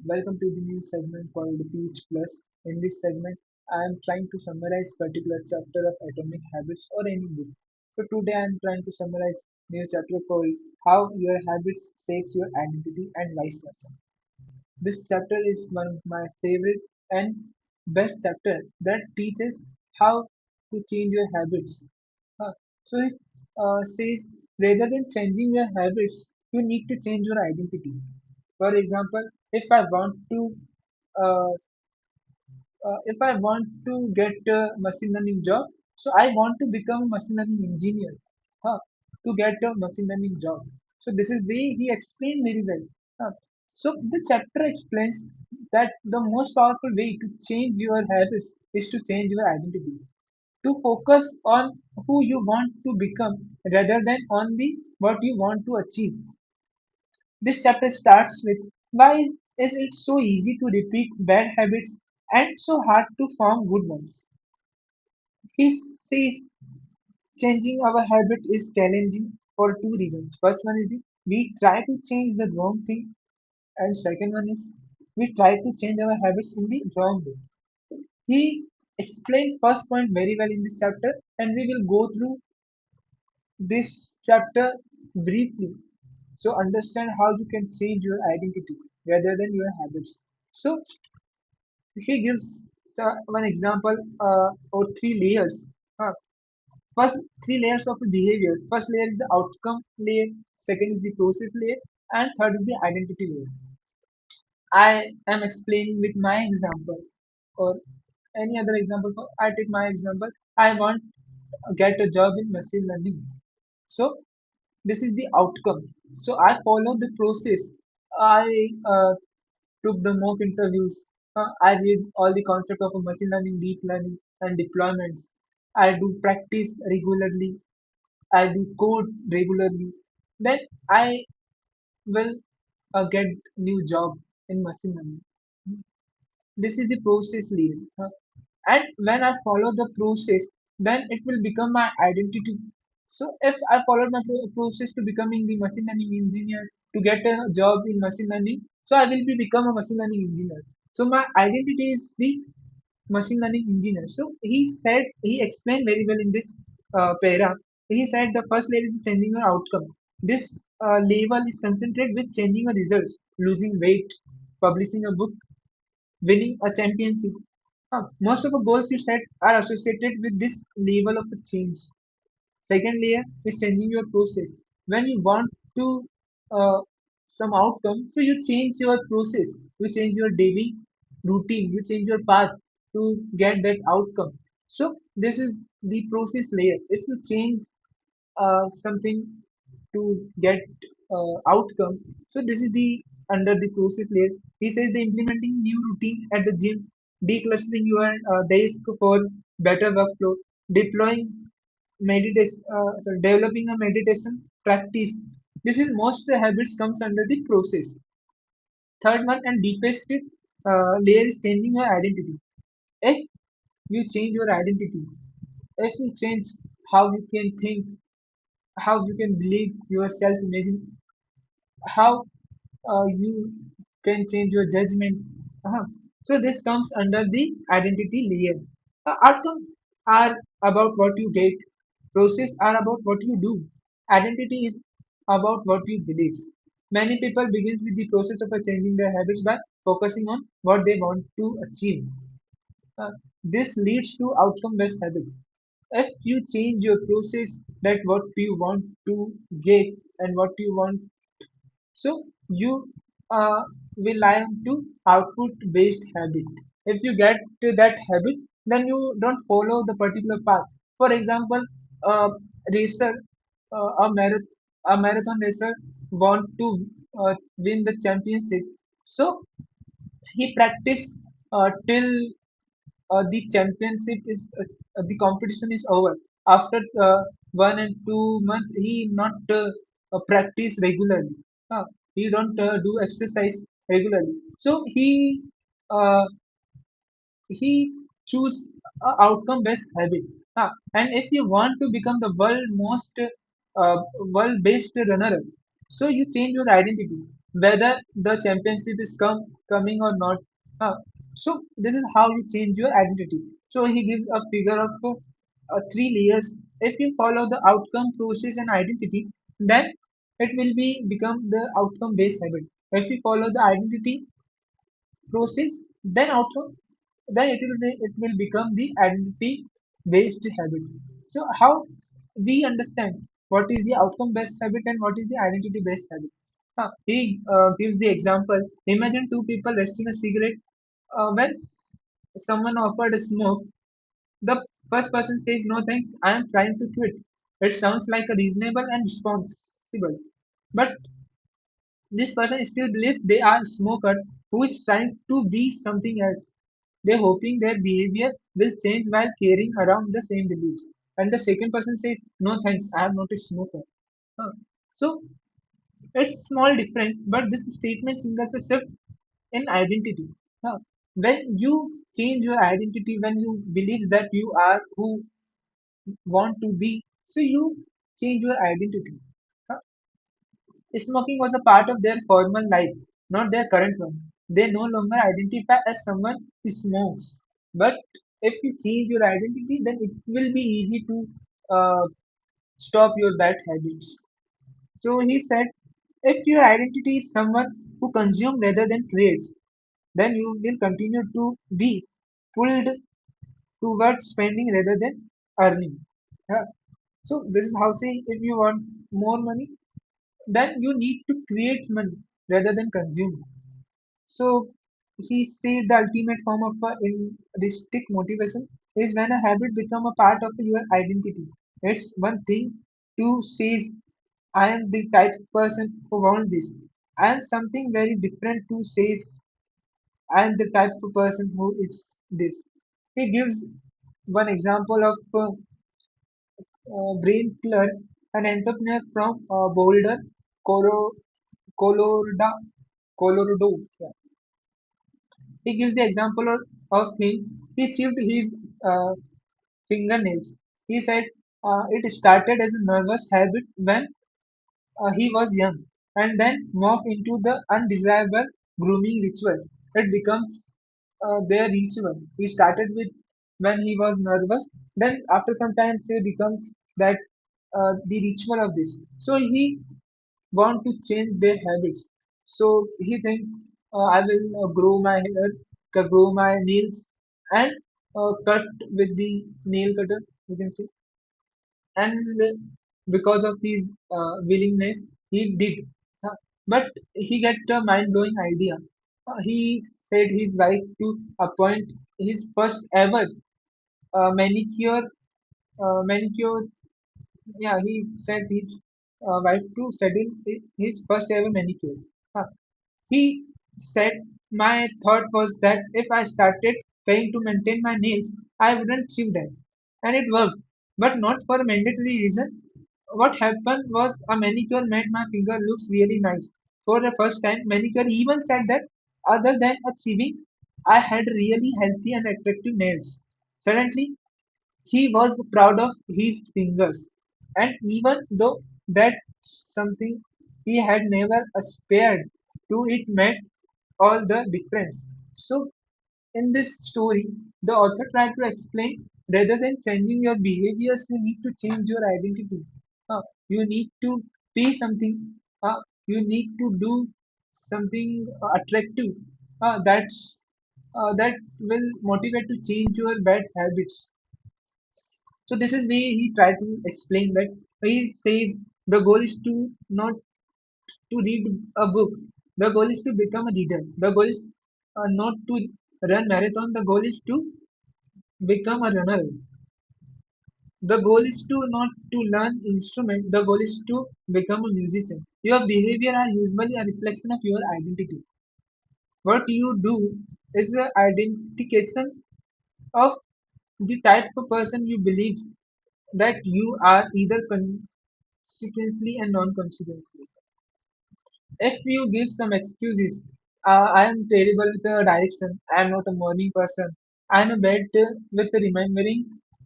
Welcome to the new segment called Page Plus. In this segment, I am trying to summarize particular chapter of Atomic Habits or any book. So today I am trying to summarize new chapter called How Your Habits Shapes Your Identity and Vice Versa. This chapter is one of my favorite and best chapter that teaches how to change your habits. Uh, so it says rather than changing your habits, you need to change your identity. For example, uh, if I want to get a machine learning job, so I want to become a machine learning engineer, to get a machine learning job. So this is way he explained very well. Huh. So the chapter explains that the most powerful way to change your habits is to change your identity, to focus on who you want to become rather than on the what you want to achieve. This chapter starts with why is it so easy to repeat bad habits and so hard to form good ones. He says changing our habit is challenging for two reasons. First one is we try to change the wrong thing, and second one is we try to change our habits in the wrong way. He explained first point very well in this chapter, and we will go through this chapter briefly. So understand how you can change your identity rather than your habits. So he gives one example or three layers. Uh, First, three layers of behavior. First layer is the outcome layer, second is the process layer, and third is the identity layer. I am explaining with my example or any other example. I take my example. I want to get a job in machine learning. So this is the outcome. So I follow the process. I took the mock interviews. I read all the concept of machine learning, deep learning, and deployments. I do practice regularly. I do code regularly. Then I will get new job in machine learning. This is the process layer. And when I follow the process, then it will become my identity. So if I follow my process to becoming the machine learning engineer to get a job in machine learning, so I will be become a machine learning engineer. So my identity is the machine learning engineer. So he explained very well in this para. He said the first layer is changing your outcome. This level is concentrated with changing your results, losing weight, publishing a book, winning a championship. Most of the goals you set are associated with this level of a change. Second layer is changing your process. When you want to some outcome, so you change your process, you change your daily routine, you change your path to get that outcome. So this is the process layer. If you change something to get outcome, so this is the under the process layer. He says the implementing new routine at the gym, declustering your desk for better workflow, deploying meditation, developing a meditation practice. This is most habits comes under the process. Third one and deepest layer is changing your identity. If you change your identity, if you change how you can think, how you can believe yourself, imagine how you can change your judgment. Uh-huh. So this comes under the identity layer. Outcome are about what you get. Process are about what you do. Identity is about what you believe. Many people begins with the process of changing their habits by focusing on what they want to achieve. Uh, this leads to outcome-based habit. If you change your process, that what you want to get and what you want, so you rely on to output-based habit. If you get to that habit, then you don't follow the particular path. For example, a racer, a marathon racer want to win the championship. So he practiced till the competition is over. After 1 and 2 months, he not practice regularly. Uh, he don't do exercise regularly. So uh, he choose a outcome based habit. And if you want to become the world based runner, so you change your identity. whether the championship is coming or not. Uh, so this is how you change your identity. So he gives a figure of three layers. If you follow the outcome, process, and identity, then it will be become the outcome based habit. If you follow the identity, process, then outcome, then it will become the identity based habit. So how we understand what is the outcome based habit and what is the identity based habit? He gives the example. Imagine two people resting a cigarette. When someone offered a smoke, the first person says, "No thanks, I am trying to quit." It sounds like a reasonable and responsible. But this person still believes they are a smoker who is trying to be something else. They're hoping their behavior will change while carrying around the same beliefs. And the second person says, "No thanks, I am not a smoker." Huh. So it's a small difference, but this statement signals a shift in identity. Huh. When you change your identity, when you believe that you are who want to be, so you change your identity. Huh. Smoking was a part of their former life, not their current one. They no longer identify as someone who smokes. But if you change your identity, then it will be easy to stop your bad habits. So he said, if your identity is someone who consumes rather than creates, then you will continue to be pulled towards spending rather than earning. Yeah. So this is how saying if you want more money, then you need to create money rather than consume. So he said the ultimate form of intrinsic motivation is when a habit become a part of your identity. It's one thing to say I am the type of person who want this. I am something very different to say I am the type of person who is this. He gives one example of Brain Clerk, an entrepreneur from Boulder, Colo- Colorado. Colorado. Yeah. He gives the example of things he chipped his uh, fingernails. He said it started as a nervous habit when he was young and then morphed into the undesirable grooming rituals. It becomes their ritual. He started with when he was nervous, then after some time, say, becomes that the ritual of this. So he want to change their habits. So he think I will grow my hair, grow my nails, and cut with the nail cutter. You can see, and because of his willingness, he did. Huh. But he got a mind blowing idea. He said his wife to appoint his first ever manicure. Manicure. Yeah, he said his wife to schedule his first ever manicure. Huh. He said, my thought was that if I started paying to maintain my nails, I wouldn't chew them. And it worked, but not for a mandatory reason. What happened was a manicure made my finger looks really nice. For the first time, manicure even said that other than achieving, I had really healthy and attractive nails. Suddenly, he was proud of his fingers, and even though that something he had never aspired to, it made all the difference. So, in this story, the author tried to explain rather than changing your behaviors, you need to change your identity. You need to be something, you need to do something attractive. That will motivate to change your bad habits. So this is way he tried to explain that he says the goal is to not to read a book. The goal is to become a reader. The goal is not to run marathon. The goal is to become a runner. The goal is to not to learn instrument. The goal is to become a musician. Your behavior are usually a reflection of your identity. What you do is the identification of the type of person you believe that you are either consequently and non-consequently. If you give some excuses, I am terrible with the direction, I am not a morning person, I am bad with remembering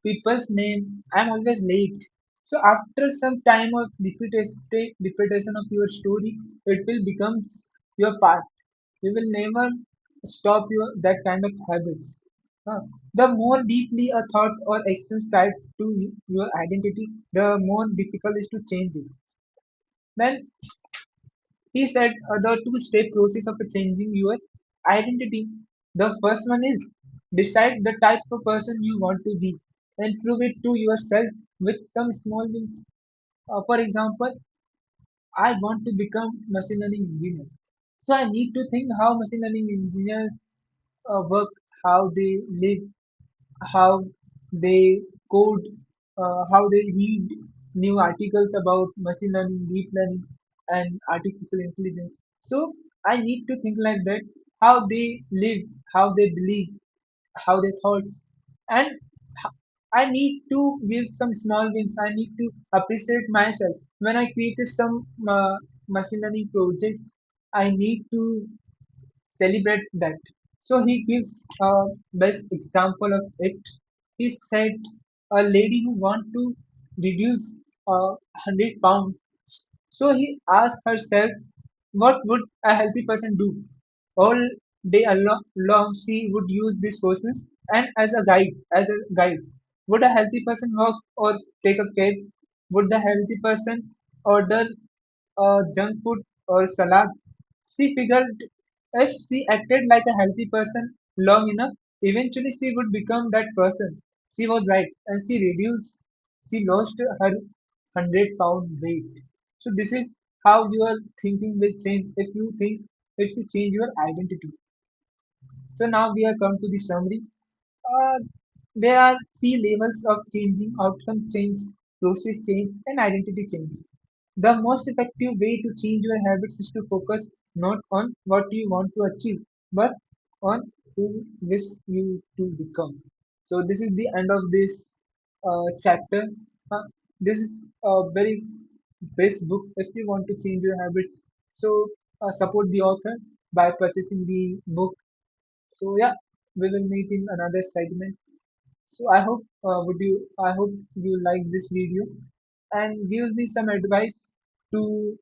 people's name, I am always late. So after some time of repetition of your story, it will become your path. You will never stop your that kind of habits. Huh. The more deeply a thought or actions tied to your identity, the more difficult it is to change it. Then he said the two-step process of changing your identity. The first one is decide the type of person you want to be and prove it to yourself with some small wins. For example, I want to become machine learning engineer. So I need to think how machine learning engineers work, how they live, how they code, how they read new articles about machine learning, deep learning, and artificial intelligence. So I need to think like that, how they live, how they believe, how they thoughts, and h- I need to give some small wins. I need to appreciate myself when I created some machine learning projects. I need to celebrate that. So he gives a best example of it. He said a lady who want to reduce 100 pounds. So he asked herself, what would a healthy person do? All day long she would use this process and as a guide. Would a healthy person walk or take a cab? Would the healthy person order junk food or salad? She figured if she acted like a healthy person long enough, eventually she would become that person. She was right, and she lost her 100-pound weight. So this is how your thinking will change if you change your identity. So now we are come to the summary. Uh, there are three levels of changing: outcome change, process change, and identity change. The most effective way to change your habits is to focus not on what you want to achieve, but on who wish you to become. So this is the end of this chapter. Uh, this is a very best book if you want to change your habits. So support the author by purchasing the book. So yeah, we will meet in another segment. So I hope you like this video and give me some advice to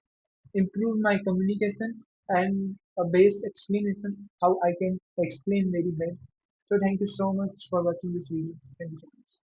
improve my communication and a based explanation how I can explain very well. So thank you so much for watching this video. Thank you so much.